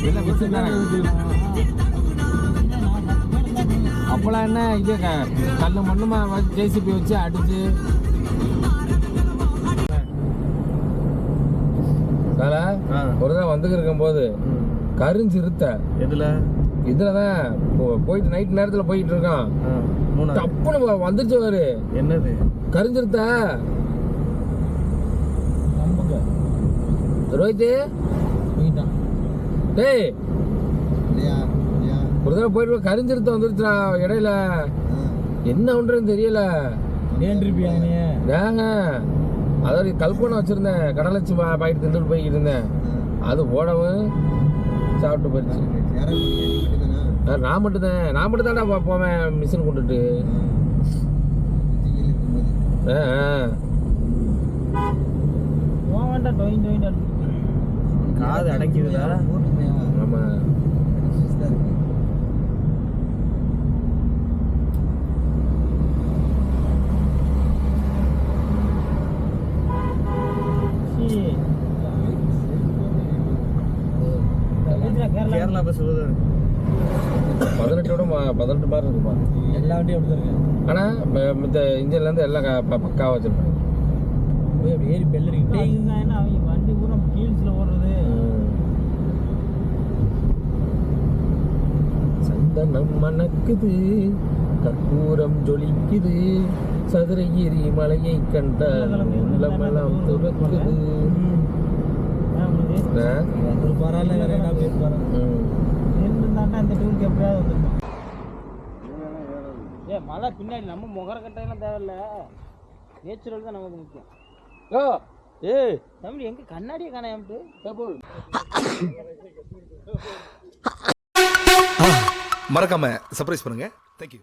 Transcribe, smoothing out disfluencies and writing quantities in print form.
எல்லாம் மிஷின் தானே. அப்போலாம் என்ன இது கல் மண்ணுமா ஜேசிபி வச்சு அடிச்சு ஒரு தான் வந்துட்டு இருக்கும் போது கருஞ்சிருத்த இதுலதான் போயிட்டு நைட் நேரத்துல போயிட்டு இருக்கான். தப்புன்னு வந்துருச்சு வாரு. என்னது கருஞ்சிருத்த ரோஹித் டேய் ஒரு தடவை போயிட்டு கருஞ்சிருத்த வந்துருச்சுடா இடையில. என்ன பண்றதுன்னு தெரியல. ஏங்க அதாவது கல்பனை வச்சிருந்தேன் கடலச்சி பாயிட்டு தின்னுட்டு போய்கிட்டு இருந்தேன். அது ஓடவும் சாப்பிட்டு போயிடுச்சு. நான் மட்டும் தான்டா போவேன் மிஷின் கொண்டுட்டு. காது அடக்கிடுதா? ஆமா கேரளா பஸ் 18 மாதிரி இருக்குமா? எல்லா வண்டியும் அப்படி இருக்கு. ஆனா மத்த இன்ஜின்ல இருந்து எல்லாம் பக்காவா வச்சிருப்பாங்க. ஏறி பெல்லரிக்கிட்டே இருந்தா அவங்க வண்டி பூரா கீல்ஸ்ல ஓடுறது. சந்தனம் மணக்குது, கற்பூரம் ஜொலிக்குது, சதுரகிரி மலையை கண்டால் உள்ளமெல்லாம் துறக்குது. மழை பின்னாடி நம்ம முகர கட்டையெல்லாம் தேவையில்ல, நேச்சுரல் தான் நமக்கு முக்கியம். தமிழ் எங்க கண்ணாடியை காணாமட்டு மறக்காம சர்ப்ரைஸ் பண்ணுங்க. தேங்க்யூ.